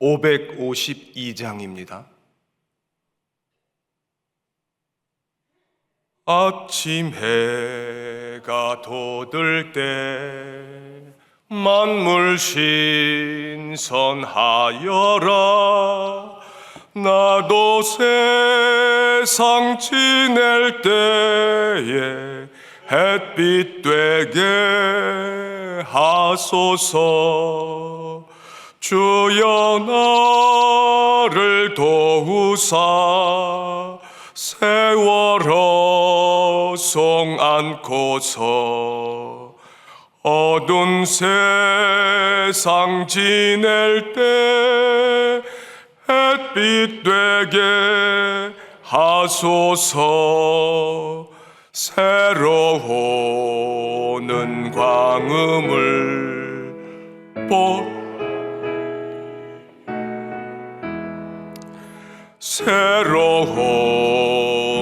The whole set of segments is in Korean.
552장입니다. 아침 해가 돋을 때 만물 신선하여라. 나도 세상 지낼 때에 햇빛 되게 하소서. 주여 나를 도우사 세월호 송 안고서 어두운 세상 지낼 때 햇빛 되게 하소서. 새로 오는 광음을 새로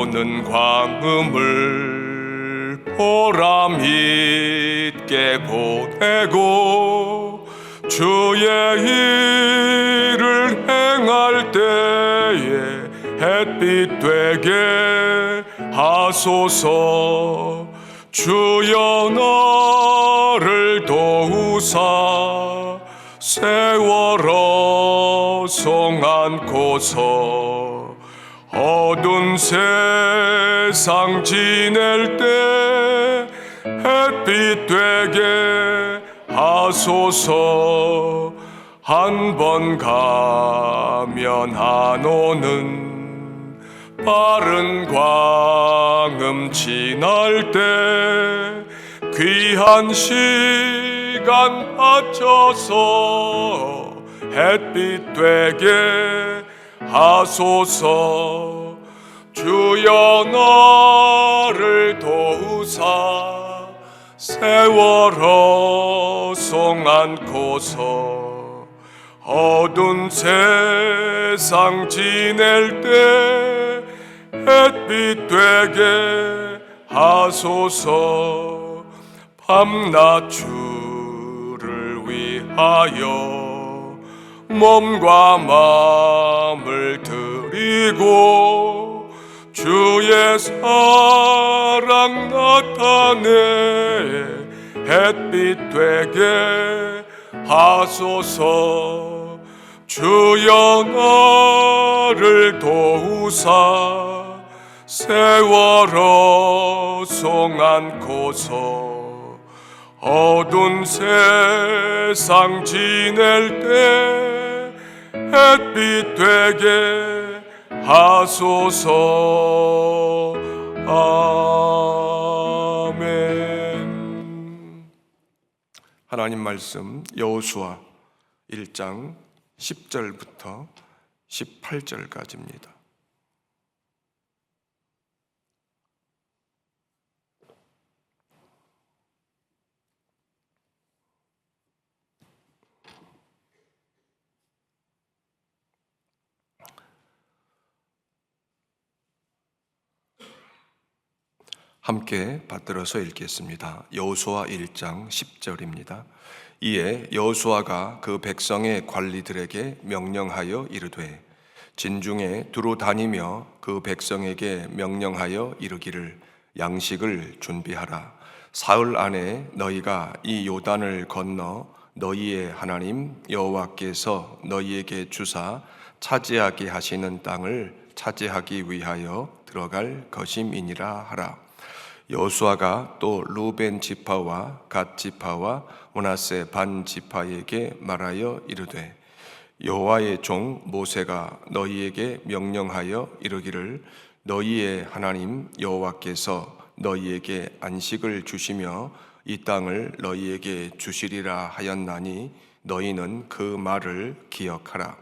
오는 광음을 보람 있게 보내고 주의 일을 행할 때에 햇빛 되게 하소서. 주여 나를 도우사 세월호 송 안고서 어두운 세상 지낼 때 햇빛 되게 하소서. 한 번 가면 안 오는 빠른 광음 지날 때 귀한 시간 바쳐서 햇빛 되게 하소서. 주여 나를 도우사 세월호 송 안고서 어두운 세상 지낼 때 햇빛 되게 하소서. 밤낮 주를 위하여 몸과 마음을 드리고 주의 사랑 나타내 햇빛 되게 하소서. 주여 나를 도우사 세월호 송 안고서 어두운 세상 지낼 때 햇빛 되게 하소서. 아멘. 하나님 말씀 여호수아 1장 10절부터 18절까지입니다. 함께 받들어서 읽겠습니다. 여호수아 1장 10절입니다. 이에 여호수아가 그 백성의 관리들에게 명령하여 이르되 진중에 두루 다니며 그 백성에게 명령하여 이르기를 양식을 준비하라. 사흘 안에 너희가 이 요단을 건너 너희의 하나님 여호와께서 너희에게 주사 차지하게 하시는 땅을 차지하기 위하여 들어갈 것임이니라 하라. 여호수아가 또 루벤 지파와 갓 지파와 므낫세 반 지파에게 말하여 이르되 여호와의 종 모세가 너희에게 명령하여 이르기를 너희의 하나님 여호와께서 너희에게 안식을 주시며 이 땅을 너희에게 주시리라 하였나니 너희는 그 말을 기억하라.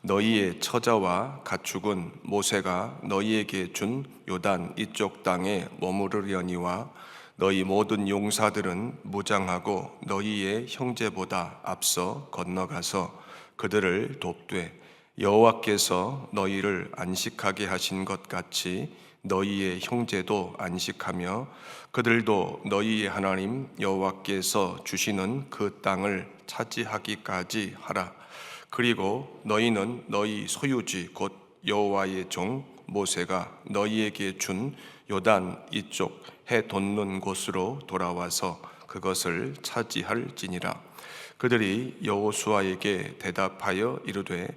너희의 처자와 가축은 모세가 너희에게 준 요단 이쪽 땅에 머무르려니와 너희 모든 용사들은 무장하고 너희의 형제보다 앞서 건너가서 그들을 돕되 여호와께서 너희를 안식하게 하신 것 같이 너희의 형제도 안식하며 그들도 너희의 하나님 여호와께서 주시는 그 땅을 차지하기까지 하라. 그리고 너희는 너희 소유지 곧 여호와의 종 모세가 너희에게 준 요단 이쪽 해 돋는 곳으로 돌아와서 그것을 차지할지니라. 그들이 여호수아에게 대답하여 이르되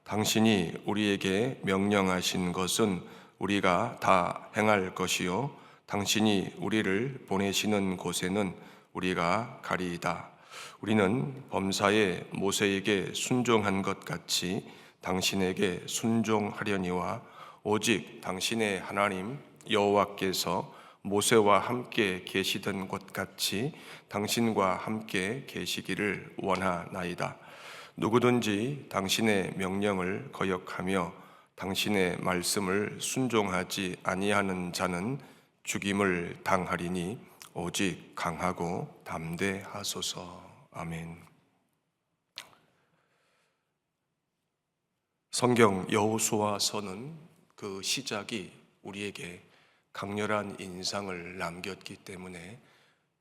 당신이 우리에게 명령하신 것은 우리가 다 행할 것이요 당신이 우리를 보내시는 곳에는 우리가 가리이다. 우리는 범사에 모세에게 순종한 것 같이 당신에게 순종하려니와 오직 당신의 하나님 여호와께서 모세와 함께 계시던 것 같이 당신과 함께 계시기를 원하나이다. 누구든지 당신의 명령을 거역하며 당신의 말씀을 순종하지 아니하는 자는 죽임을 당하리니 오직 강하고 담대하소서. 아멘. 성경 여호수아서는 그 시작이 우리에게 강렬한 인상을 남겼기 때문에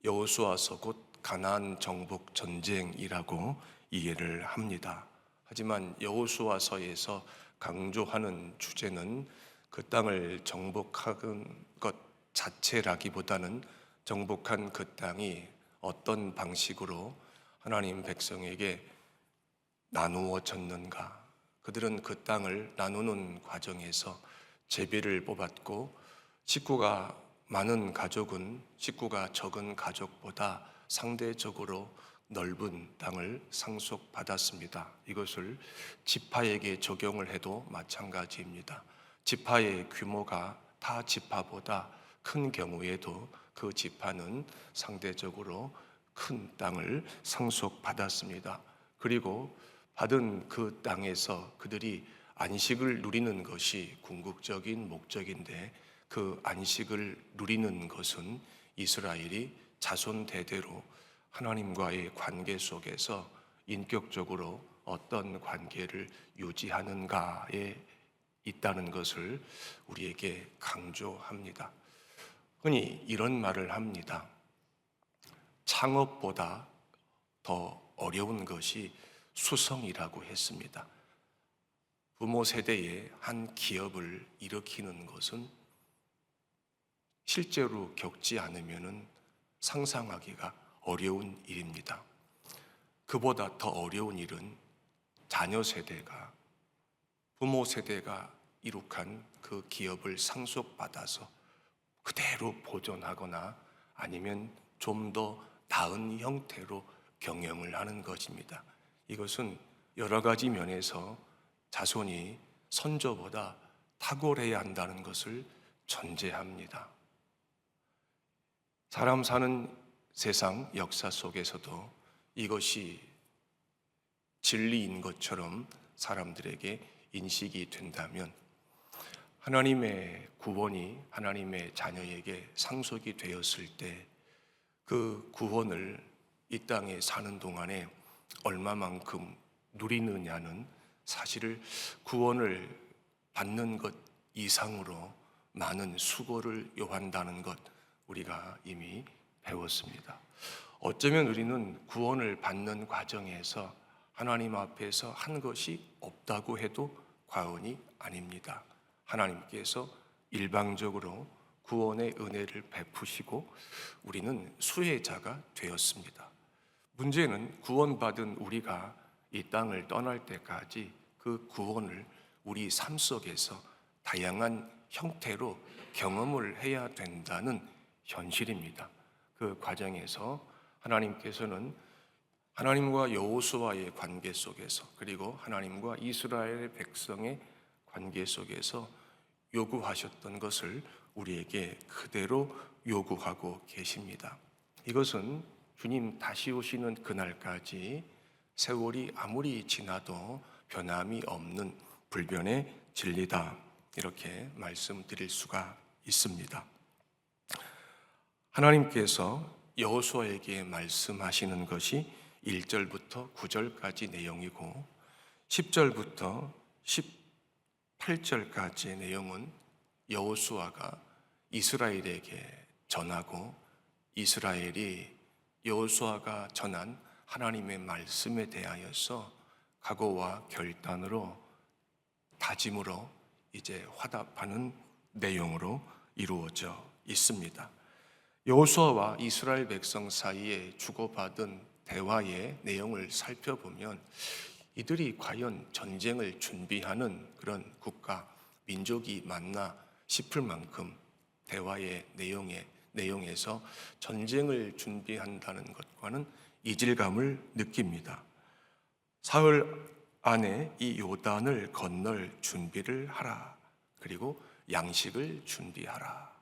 여호수아서 곧 가나안 정복 전쟁이라고 이해를 합니다. 하지만 여호수아서에서 강조하는 주제는 그 땅을 정복하는 것 자체라기보다는 정복한 그 땅이 어떤 방식으로 하나님 백성에게 나누어졌는가. 그들은 그 땅을 나누는 과정에서 제비를 뽑았고 식구가 많은 가족은 식구가 적은 가족보다 상대적으로 넓은 땅을 상속받았습니다. 이것을 지파에게 적용을 해도 마찬가지입니다. 지파의 규모가 타 지파보다 큰 경우에도 그 지파는 상대적으로 큰 땅을 상속받았습니다. 그리고 받은 그 땅에서 그들이 안식을 누리는 것이 궁극적인 목적인데 그 안식을 누리는 것은 이스라엘이 자손 대대로 하나님과의 관계 속에서 인격적으로 어떤 관계를 유지하는가에 있다는 것을 우리에게 강조합니다. 흔히 이런 말을 합니다. 창업보다 더 어려운 것이 수성이라고 했습니다. 부모 세대에 한 기업을 일으키는 것은 실제로 겪지 않으면 상상하기가 어려운 일입니다. 그보다 더 어려운 일은 자녀 세대가 부모 세대가 이룩한 그 기업을 상속받아서 그대로 보존하거나 아니면 좀 더 나은 형태로 경영을 하는 것입니다. 이것은 여러 가지 면에서 자손이 선조보다 탁월해야 한다는 것을 전제합니다. 사람 사는 세상 역사 속에서도 이것이 진리인 것처럼 사람들에게 인식이 된다면 하나님의 구원이 하나님의 자녀에게 상속이 되었을 때 그 구원을 이 땅에 사는 동안에 얼마만큼 누리느냐는 사실 구원을 받는 것 이상으로 많은 수고를 요한다는 것 우리가 이미 배웠습니다. 어쩌면 우리는 구원을 받는 과정에서 하나님 앞에서 한 것이 없다고 해도 과언이 아닙니다. 하나님께서 일방적으로 구원의 은혜를 베푸시고 우리는 수혜자가 되었습니다. 문제는 구원받은 우리가 이 땅을 떠날 때까지 그 구원을 우리 삶 속에서 다양한 형태로 경험을 해야 된다는 현실입니다. 그 과정에서 하나님께서는 하나님과 여호수아의 관계 속에서 그리고 하나님과 이스라엘 백성의 관계 속에서 요구하셨던 것을 우리에게 그대로 요구하고 계십니다. 이것은 주님 다시 오시는 그날까지 세월이 아무리 지나도 변함이 없는 불변의 진리다. 이렇게 말씀드릴 수가 있습니다. 하나님께서 여호수아에게 말씀하시는 것이 1절부터 9절까지 내용이고 10절부터 18절까지의 내용은 여호수아가 이스라엘에게 전하고 이스라엘이 여호수아가 전한 하나님의 말씀에 대하여서 각오와 결단으로 다짐으로 이제 화답하는 내용으로 이루어져 있습니다. 여호수아와 이스라엘 백성 사이에 주고받은 대화의 내용을 살펴보면 이들이 과연 전쟁을 준비하는 그런 국가, 민족이 맞나 싶을 만큼 대화의 내용에서 전쟁을 준비한다는 것과는 이질감을 느낍니다. 사흘 안에 이 요단을 건널 준비를 하라. 그리고 양식을 준비하라.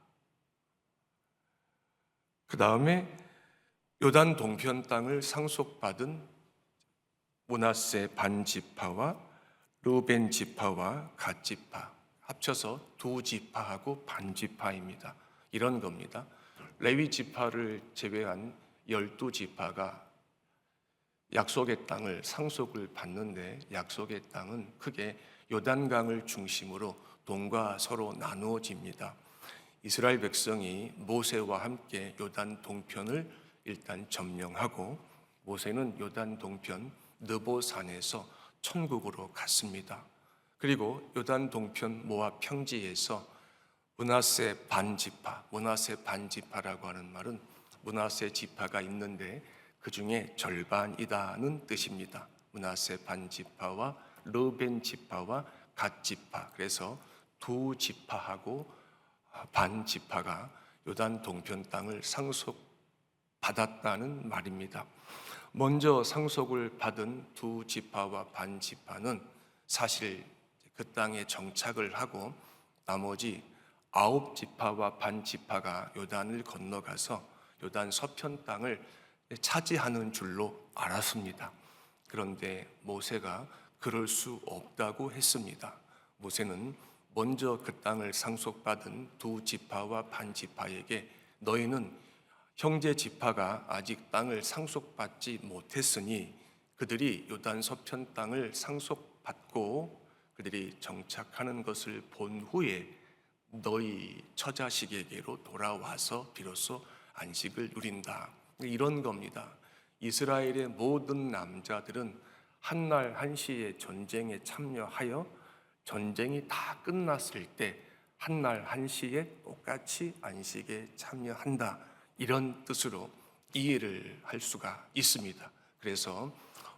그 다음에 요단 동편 땅을 상속받은 므낫세 반 지파와 르벤 지파와 갓 지파 합쳐서 두 지파하고 반 지파입니다. 이런 겁니다. 레위 지파를 제외한 12지파가 약속의 땅을 상속을 받는데, 약속의 땅은 크게 요단강을 중심으로 동과 서로 나누어집니다. 이스라엘 백성이 모세와 함께 요단 동편을 일단 점령하고, 모세는 요단 동편 느보산에서 천국으로 갔습니다. 그리고 요단 동편 모압 평지에서 므낫세 반지파라고 하는 말은 므낫세 지파가 있는데 그 중에 절반이다는 뜻입니다. 므낫세 반지파와 르벤 지파와 갓 지파, 그래서 두 지파하고 반 지파가 요단 동편 땅을 상속받았다는 말입니다. 먼저 상속을 받은 두 지파와 반 지파는 사실 그 땅에 정착을 하고, 나머지 9지파와 반 지파가 요단을 건너가서 요단 서편 땅을 차지하는 줄로 알았습니다. 그런데 모세가 그럴 수 없다고 했습니다. 모세는 먼저 그 땅을 상속받은 두 지파와 반 지파에게 너희는 형제 지파가 아직 땅을 상속받지 못했으니 그들이 요단 서편 땅을 상속받고 그들이 정착하는 것을 본 후에 너희 처자식에게로 돌아와서 비로소 안식을 누린다. 이런 겁니다. 이스라엘의 모든 남자들은 한날 한시에 전쟁에 참여하여 전쟁이 다 끝났을 때 한날 한시에 똑같이 안식에 참여한다. 이런 뜻으로 이해를 할 수가 있습니다. 그래서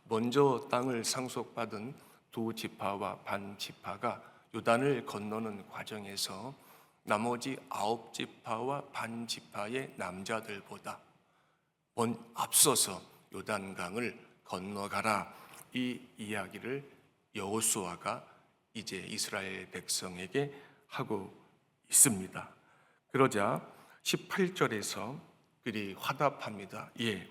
먼저 땅을 상속받은 두 지파와 반 지파가 요단을 건너는 과정에서 나머지 9지파와 반 지파의 남자들보다 앞서서 요단강을 건너가라, 이 이야기를 여호수아가 이제 이스라엘 백성에게 하고 있습니다. 그러자 18절에서 그들이 화답합니다. 예,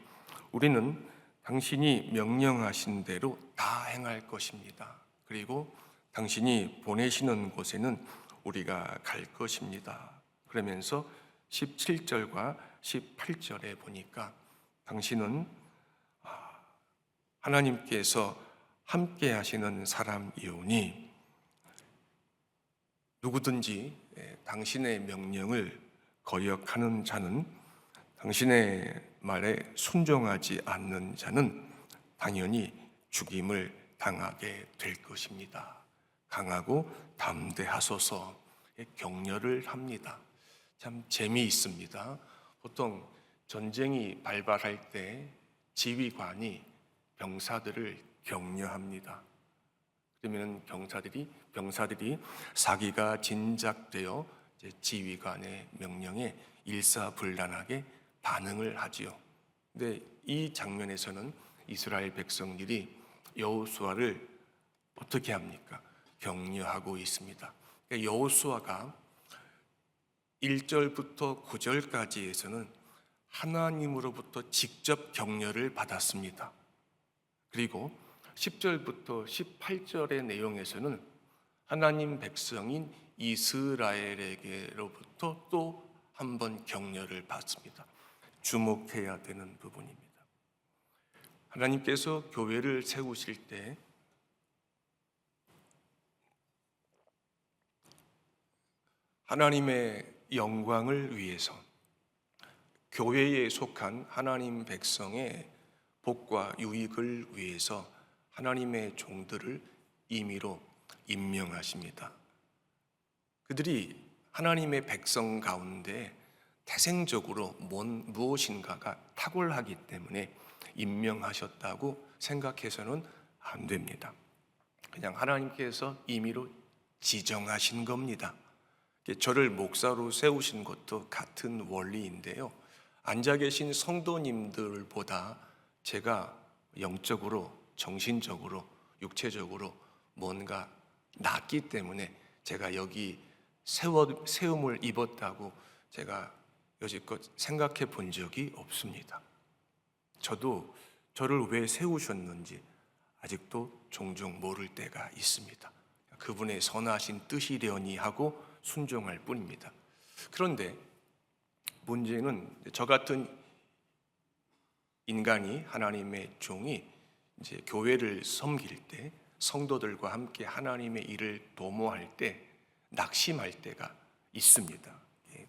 우리는 당신이 명령하신 대로 다 행할 것입니다. 그리고 당신이 보내시는 곳에는 우리가 갈 것입니다. 그러면서 17절과 18절에 보니까 당신은 하나님께서 함께 하시는 사람이오니 누구든지 당신의 명령을 거역하는 자는, 당신의 말에 순종하지 않는 자는 당연히 죽임을 당하게 될 것입니다. 강하고 담대하소서 격려를 합니다. 참 재미있습니다. 보통 전쟁이 발발할 때 지휘관이 병사들을 격려합니다. 그러면 병사들이 사기가 진작되어 지휘관의 명령에 일사불란하게 반응을 하지요. 근데 이 장면에서는 이스라엘 백성들이 여호수아를 어떻게 합니까? 격려하고 있습니다. 그러니까 여호수아가 1절부터 9절까지에서는 하나님으로부터 직접 격려를 받았습니다. 그리고 10절부터 18절의 내용에서는 하나님 백성인 이스라엘에게로부터 또 한 번 격려를 받습니다. 주목해야 되는 부분입니다. 하나님께서 교회를 세우실 때 하나님의 영광을 위해서, 교회에 속한 하나님 백성의 복과 유익을 위해서 하나님의 종들을 임의로 임명하십니다. 그들이 하나님의 백성 가운데 태생적으로 무엇인가가 탁월하기 때문에 임명하셨다고 생각해서는 안 됩니다. 그냥 하나님께서 임의로 지정하신 겁니다. 저를 목사로 세우신 것도 같은 원리인데요. 앉아 계신 성도님들보다 제가 영적으로, 정신적으로, 육체적으로 뭔가 낫기 때문에 제가 여기 세움을 입었다고 제가 여지껏 생각해 본 적이 없습니다. 저도 저를 왜 세우셨는지 아직도 종종 모를 때가 있습니다. 그분의 선하신 뜻이려니 하고 순종할 뿐입니다. 그런데 문제는 저 같은 인간이, 하나님의 종이 이제 교회를 섬길 때, 성도들과 함께 하나님의 일을 도모할 때 낙심할 때가 있습니다.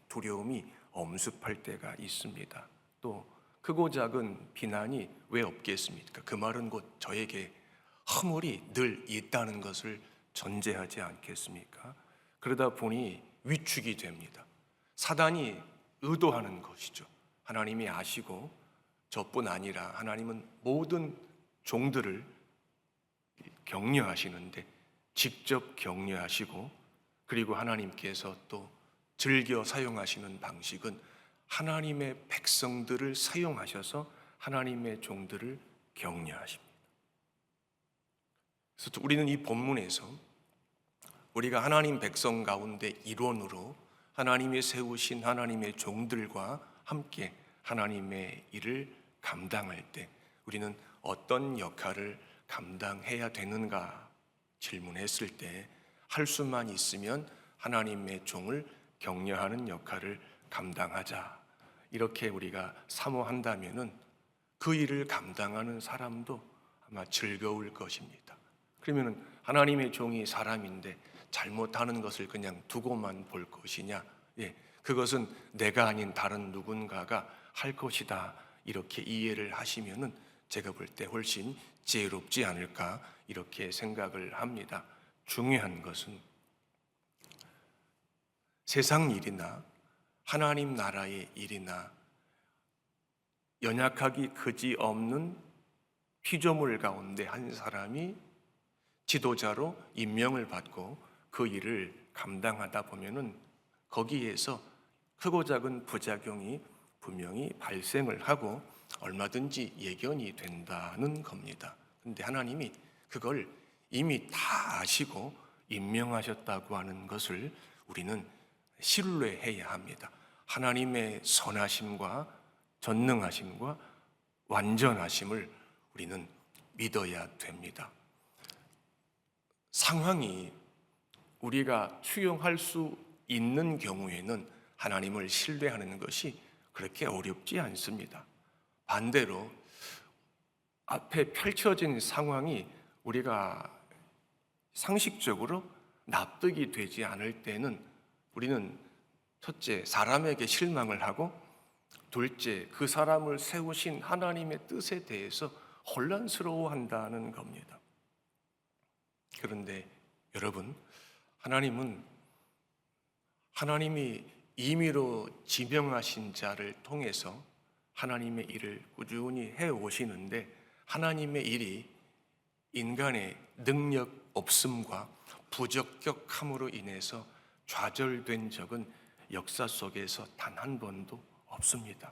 두려움이 엄습할 때가 있습니다. 또 크고 작은 비난이 왜 없겠습니까? 그 말은 곧 저에게 허물이 늘 있다는 것을 전제하지 않겠습니까? 그러다 보니 위축이 됩니다. 사단이 의도하는 것이죠. 하나님이 아시고 저뿐 아니라 하나님은 모든 종들을 격려하시는데 직접 격려하시고, 그리고 하나님께서 또 즐겨 사용하시는 방식은 하나님의 백성들을 사용하셔서 하나님의 종들을 격려하십니다. 그래서 우리는 이 본문에서 우리가 하나님 백성 가운데 일원으로 하나님이 세우신 하나님의 종들과 함께 하나님의 일을 감당할 때 우리는 어떤 역할을 감당해야 되는가 질문했을 때 할 수만 있으면 하나님의 종을 격려하는 역할을 감당하자, 이렇게 우리가 사모한다면은 그 일을 감당하는 사람도 아마 즐거울 것입니다. 그러면은 하나님의 종이 사람인데 잘못하는 것을 그냥 두고만 볼 것이냐? 그것은 내가 아닌 다른 누군가가 할 것이다, 이렇게 이해를 하시면은 제가 볼 때 훨씬 지혜롭지 않을까, 이렇게 생각을 합니다. 중요한 것은 세상 일이나 하나님 나라의 일이나 연약하기 그지없는 피조물 가운데 한 사람이 지도자로 임명을 받고 그 일을 감당하다 보면은 거기에서 크고 작은 부작용이 분명히 발생을 하고 얼마든지 예견이 된다는 겁니다. 근데 하나님이 그걸 이미 다 아시고 임명하셨다고 하는 것을 우리는 신뢰해야 합니다. 하나님의 선하심과 전능하심과 완전하심을 우리는 믿어야 됩니다. 상황이 우리가 수용할 수 있는 경우에는 하나님을 신뢰하는 것이 그렇게 어렵지 않습니다. 반대로 앞에 펼쳐진 상황이 우리가 상식적으로 납득이 되지 않을 때는 우리는 첫째, 사람에게 실망을 하고, 둘째, 그 사람을 세우신 하나님의 뜻에 대해서 혼란스러워한다는 겁니다. 그런데 여러분, 하나님이 임의로 지명하신 자를 통해서 하나님의 일을 꾸준히 해오시는데, 하나님의 일이 인간의 능력 없음과 부적격함으로 인해서 좌절된 적은 역사 속에서 단 한 번도 없습니다.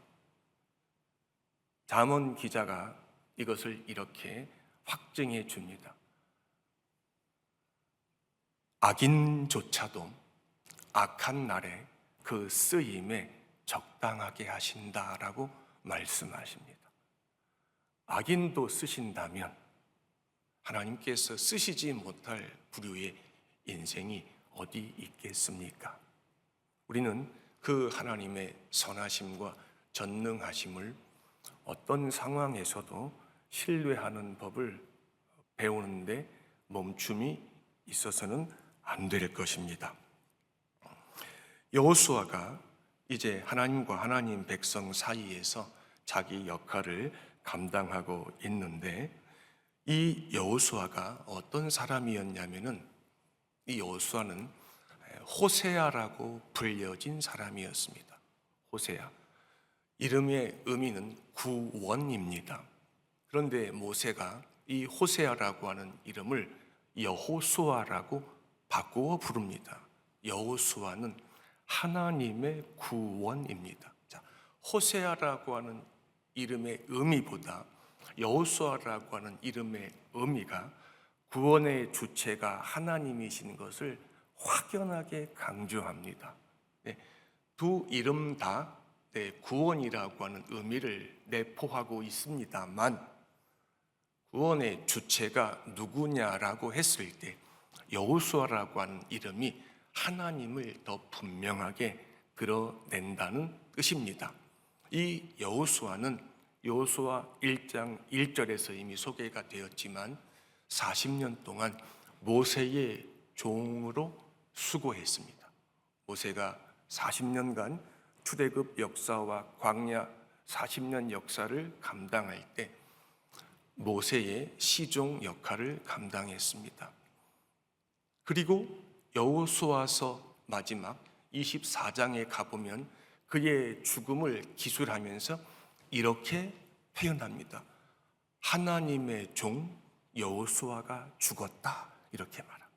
잠언 기자가 이것을 이렇게 확증해 줍니다. 악인조차도 악한 날에 그 쓰임에 적당하게 하신다라고 말씀하십니다. 악인도 쓰신다면 하나님께서 쓰시지 못할 부류의 인생이 어디 있겠습니까? 우리는 그 하나님의 선하심과 전능하심을 어떤 상황에서도 신뢰하는 법을 배우는데 멈춤이 있어서는 안 될 것입니다. 여호수아가 이제 하나님과 하나님 백성 사이에서 자기 역할을 감당하고 있는데, 이 여호수아가 어떤 사람이었냐면은 이 여호수아는 호세아라고 불려진 사람이었습니다. 호세아. 이름의 의미는 구원입니다. 그런데 모세가 이 호세아라고 하는 이름을 여호수아라고 바꾸어 부릅니다. 여호수아는 하나님의 구원입니다. 자, 호세아라고 하는 이름의 의미보다 여호수아라고 하는 이름의 의미가 구원의 주체가 하나님이신 것을 확연하게 강조합니다. 네, 두 이름 다 구원이라고 하는 의미를 내포하고 있습니다만 구원의 주체가 누구냐라고 했을 때 여호수아라고 하는 이름이 하나님을 더 분명하게 드러낸다는 뜻입니다. 이 여호수아는 여호수아 1장 1절에서 이미 소개가 되었지만 40년 동안 모세의 종으로 수고했습니다. 모세가 40년간 출애굽 역사와 광야 40년 역사를 감당할 때 모세의 시종 역할을 감당했습니다. 그리고 여호수아서 마지막 24장에 가보면 그의 죽음을 기술하면서 이렇게 표현합니다. 하나님의 종 여호수아가 죽었다, 이렇게 말합니다.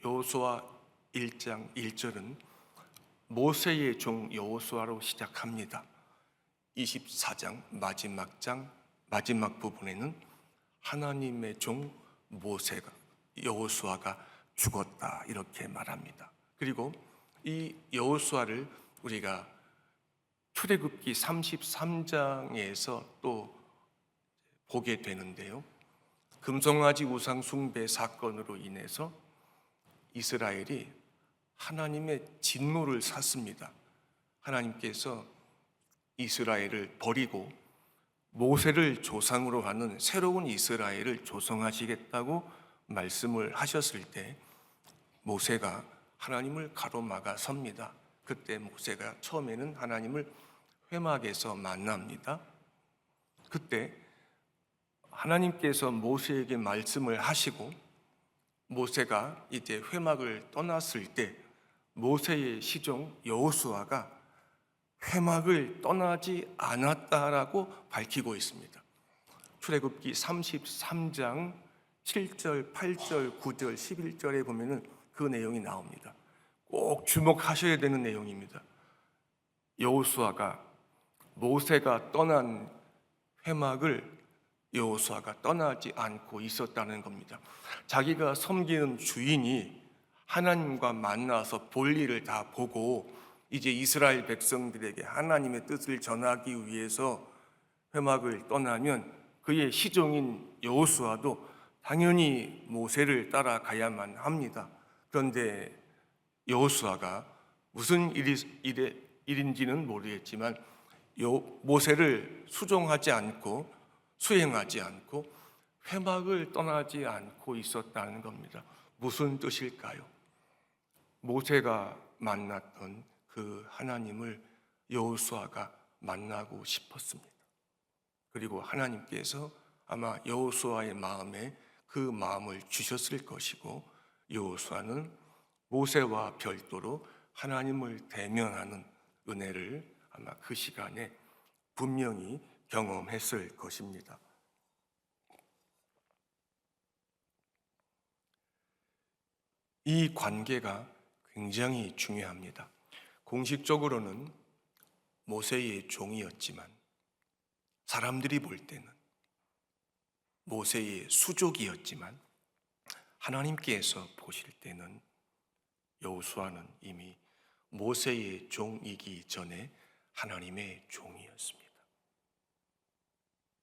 여호수아 1장 1절은 모세의 종 여호수아로 시작합니다. 24장 마지막 부분에는 하나님의 종 모세가 여호수아가 죽었다, 이렇게 말합니다. 그리고 이 여호수아를 우리가 출애굽기 33장에서 또 보게 되는데요. 금송아지 우상 숭배 사건으로 인해서 이스라엘이 하나님의 진노를 샀습니다. 하나님께서 이스라엘을 버리고 모세를 조상으로 하는 새로운 이스라엘을 조성하시겠다고 말씀을 하셨을 때 모세가 하나님을 가로막아 섭니다. 그때 모세가 처음에는 하나님을 회막에서 만납니다. 그때 하나님께서 모세에게 말씀을 하시고 모세가 이제 회막을 떠났을 때 모세의 시종 여호수아가 회막을 떠나지 않았다라고 밝히고 있습니다. 출애굽기 33장 7절, 8절, 9절, 11절에 보면은 그 내용이 나옵니다. 꼭 주목하셔야 되는 내용입니다. 여호수아가 모세가 떠난 회막을 여호수아가 떠나지 않고 있었다는 겁니다. 자기가 섬기는 주인이 하나님과 만나서 볼 일을 다 보고 이제 이스라엘 백성들에게 하나님의 뜻을 전하기 위해서 회막을 떠나면 그의 시종인 여호수아도 당연히 모세를 따라가야만 합니다. 그런데 여호수아가 무슨 일인지는 모르겠지만 모세를 수종하지 않고 수행하지 않고 회막을 떠나지 않고 있었다는 겁니다. 무슨 뜻일까요? 모세가 만났던 그 하나님을 여호수아가 만나고 싶었습니다. 그리고 하나님께서 아마 여호수아의 마음에 그 마음을 주셨을 것이고 여호수아는 모세와 별도로 하나님을 대면하는 은혜를 아마 그 시간에 분명히 경험했을 것입니다. 이 관계가 굉장히 중요합니다. 공식적으로는 모세의 종이었지만 사람들이 볼 때는 모세의 수족이었지만 하나님께서 보실 때는 여호수아는 이미 모세의 종이기 전에 하나님의 종이었습니다.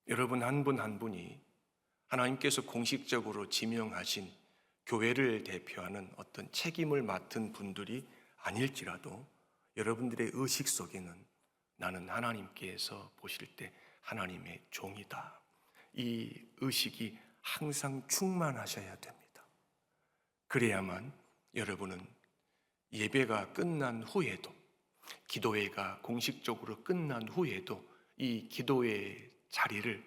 여러분 한 분 한 분이 하나님께서 공식적으로 지명하신 교회를 대표하는 어떤 책임을 맡은 분들이 아닐지라도 여러분들의 의식 속에는 나는 하나님께서 보실 때 하나님의 종이다. 이 의식이 항상 충만하셔야 됩니다. 그래야만 여러분은 예배가 끝난 후에도 기도회가 공식적으로 끝난 후에도 이 기도의 자리를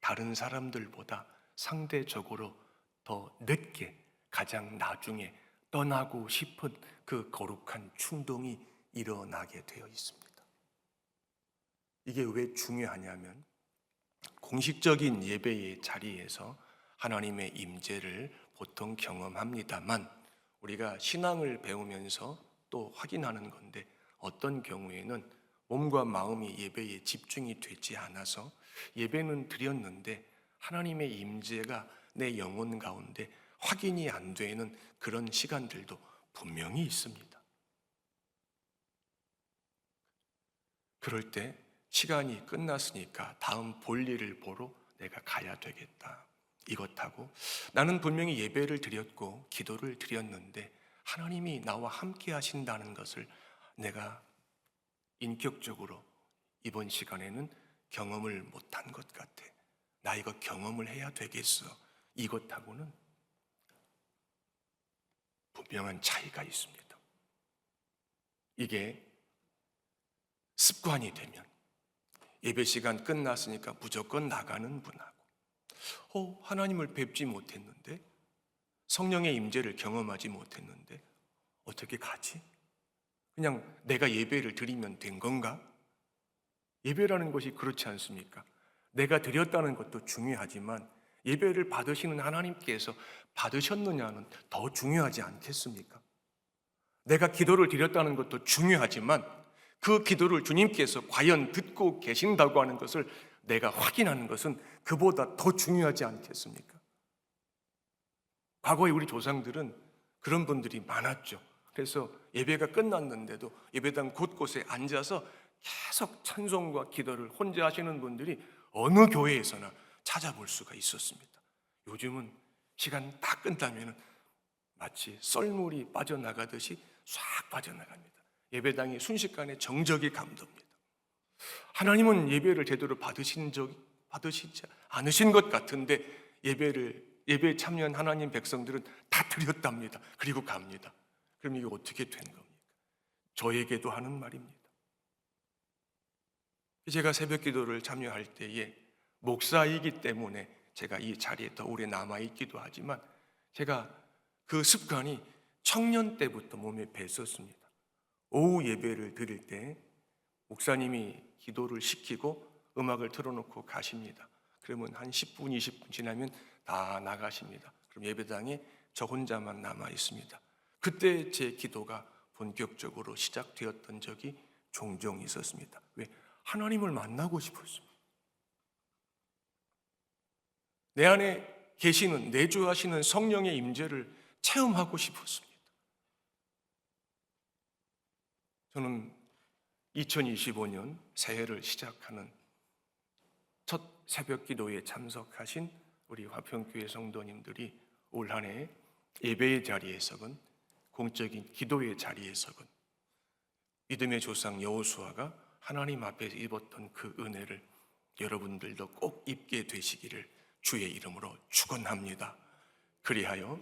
다른 사람들보다 상대적으로 더 늦게, 가장 나중에 떠나고 싶은 그 거룩한 충동이 일어나게 되어 있습니다. 이게 왜 중요하냐면 공식적인 예배의 자리에서 하나님의 임재를 보통 경험합니다만 우리가 신앙을 배우면서 또 확인하는 건데 어떤 경우에는 몸과 마음이 예배에 집중이 되지 않아서 예배는 드렸는데 하나님의 임재가 내 영혼 가운데 확인이 안 되는 그런 시간들도 분명히 있습니다. 그럴 때 시간이 끝났으니까 다음 볼일을 보러 내가 가야 되겠다. 이것하고 나는 분명히 예배를 드렸고 기도를 드렸는데 하나님이 나와 함께 하신다는 것을 내가 인격적으로 이번 시간에는 경험을 못한 것 같아. 나 이거 경험을 해야 되겠어. 이것하고는 분명한 차이가 있습니다. 이게 습관이 되면 예배 시간 끝났으니까 무조건 나가는 분하고 하나님을 뵙지 못했는데 성령의 임재를 경험하지 못했는데 어떻게 가지? 그냥 내가 예배를 드리면 된 건가? 예배라는 것이 그렇지 않습니까? 내가 드렸다는 것도 중요하지만 예배를 받으시는 하나님께서 받으셨느냐는 더 중요하지 않겠습니까? 내가 기도를 드렸다는 것도 중요하지만 그 기도를 주님께서 과연 듣고 계신다고 하는 것을 내가 확인하는 것은 그보다 더 중요하지 않겠습니까? 과거에 우리 조상들은 그런 분들이 많았죠. 그래서 예배가 끝났는데도 예배당 곳곳에 앉아서 계속 찬송과 기도를 혼자 하시는 분들이 어느 교회에서나 찾아볼 수가 있었습니다. 요즘은 시간 다 끝나면 마치 썰물이 빠져나가듯이 싹 빠져나갑니다. 예배당이 순식간에 정적이 감돕니다. 하나님은 예배를 제대로 받으시지 않으신 것 같은데 예배에 참여한 하나님 백성들은 다 드렸답니다. 그리고 갑니다. 그럼 이게 어떻게 된 겁니까? 저에게도 하는 말입니다. 제가 새벽 기도를 참여할 때에 목사이기 때문에 제가 이 자리에 더 오래 남아있기도 하지만 제가 그 습관이 청년 때부터 몸에 뱄었습니다. 오후 예배를 드릴 때 목사님이 기도를 시키고 음악을 틀어놓고 가십니다. 그러면 한 10분, 20분 지나면 다 나가십니다. 그럼 예배당에 저 혼자만 남아 있습니다. 그때 제 기도가 본격적으로 시작되었던 적이 종종 있었습니다. 왜? 하나님을 만나고 싶었습니다. 내 안에 계시는 내주하시는 성령의 임재를 체험하고 싶었습니다. 저는 2025년 새해를 시작하는 첫 새벽 기도에 참석하신 우리 화평교회 성도님들이 올 한 해 예배의 자리에서건 공적인 기도의 자리에서건 믿음의 조상 여호수아가 하나님 앞에서 입었던 그 은혜를 여러분들도 꼭 입게 되시기를 주의 이름으로 축원합니다. 그리하여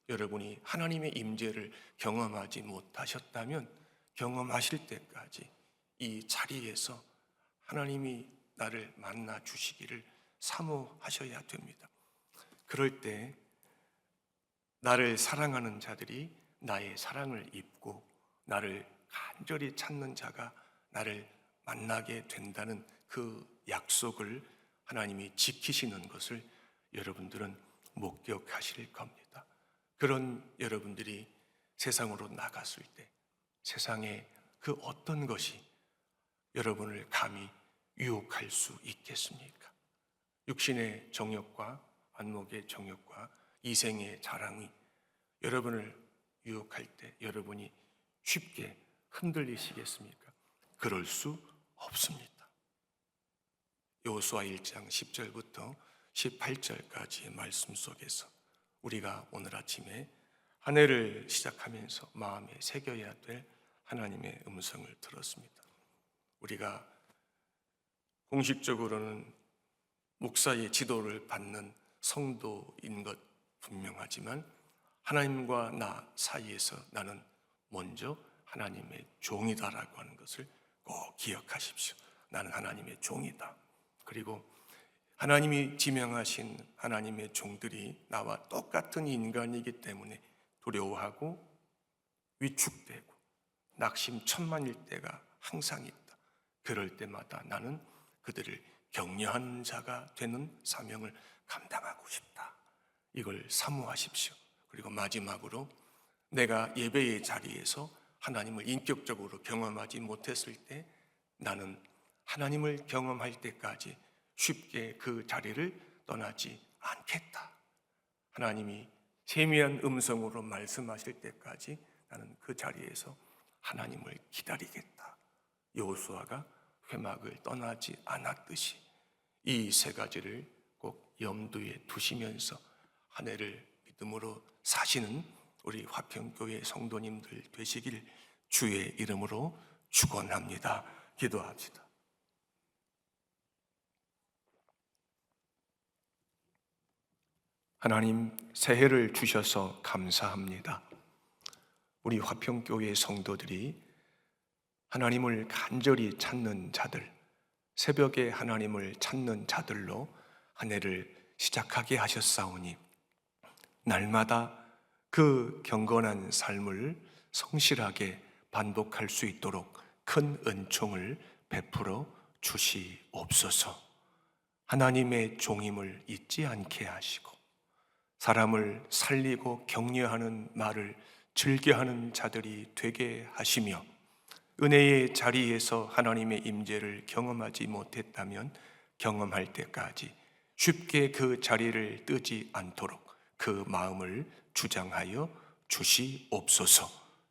여러분이 하나님의 임재를 경험하지 못하셨다면 경험하실 때까지 이 자리에서 하나님이 나를 만나 주시기를 사모하셔야 됩니다. 그럴 때 나를 사랑하는 자들이 나의 사랑을 입고 나를 간절히 찾는 자가 나를 만나게 된다는 그 약속을 하나님이 지키시는 것을 여러분들은 목격하실 겁니다. 그런 여러분들이 세상으로 나갔을 때 세상에 그 어떤 것이 여러분을 감히 유혹할 수 있겠습니까? 육신의 정욕과 안목의 정욕과 이생의 자랑이 여러분을 유혹할 때 여러분이 쉽게 흔들리시겠습니까? 그럴 수 없습니다. 여호수아 1장 10절부터 18절까지의 말씀 속에서 우리가 오늘 아침에 한 해를 시작하면서 마음에 새겨야 될 하나님의 음성을 들었습니다. 우리가 공식적으로는 목사의 지도를 받는 성도인 것 분명하지만 하나님과 나 사이에서 나는 먼저 하나님의 종이다라고 하는 것을 꼭 기억하십시오. 나는 하나님의 종이다. 그리고 하나님이 지명하신 하나님의 종들이 나와 똑같은 인간이기 때문에 두려워하고 위축되고 낙심천만일 때가 항상 있다. 그럴 때마다 나는 그들을 격려하는 자가 되는 사명을 감당하고 싶다. 이걸 사모하십시오. 그리고 마지막으로 내가 예배의 자리에서 하나님을 인격적으로 경험하지 못했을 때 나는 하나님을 경험할 때까지 쉽게 그 자리를 떠나지 않겠다. 하나님이 세미한 음성으로 말씀하실 때까지 나는 그 자리에서 하나님을 기다리겠다. 여호수아가 회막을 떠나지 않았듯이 이 세 가지를 꼭 염두에 두시면서 한 해를 믿음으로 사시는 우리 화평교회 성도님들 되시길 주의 이름으로 축원합니다. 기도합시다. 하나님, 새해를 주셔서 감사합니다. 우리 화평교회 성도들이 하나님을 간절히 찾는 자들, 새벽에 하나님을 찾는 자들로 한 해를 시작하게 하셨사오니 날마다 그 경건한 삶을 성실하게 반복할 수 있도록 큰 은총을 베풀어 주시옵소서. 하나님의 종임을 잊지 않게 하시고 사람을 살리고 격려하는 말을 즐겨하는 자들이 되게 하시며 은혜의 자리에서 하나님의 임재를 경험하지 못했다면 경험할 때까지 쉽게 그 자리를 뜨지 않도록 그 마음을 주장하여 주시옵소서.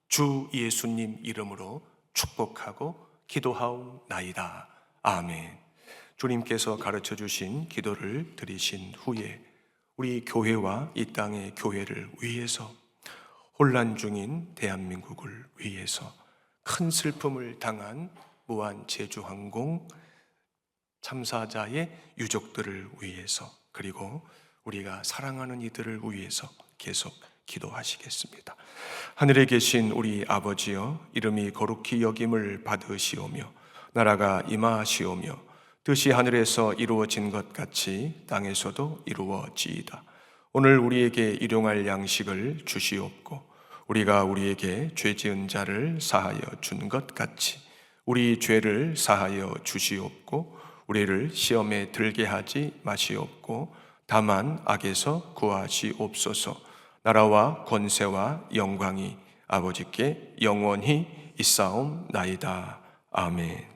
주 예수님 이름으로 축복하고 기도하옵나이다. 아멘. 주님께서 가르쳐 주신 기도를 드리신 후에 우리 교회와 이 땅의 교회를 위해서, 혼란 중인 대한민국을 위해서, 큰 슬픔을 당한 무한제주항공 참사자의 유족들을 위해서, 그리고 우리가 사랑하는 이들을 위해서 계속 기도하시겠습니다. 하늘에 계신 우리 아버지여, 이름이 거룩히 여김을 받으시오며 나라가 임하시오며 뜻이 하늘에서 이루어진 것 같이 땅에서도 이루어지이다. 오늘 우리에게 일용할 양식을 주시옵고 우리가 우리에게 죄 지은 자를 사하여 준 것 같이 우리 죄를 사하여 주시옵고 우리를 시험에 들게 하지 마시옵고 다만 악에서 구하시옵소서. 나라와 권세와 영광이 아버지께 영원히 있사옵나이다. 아멘.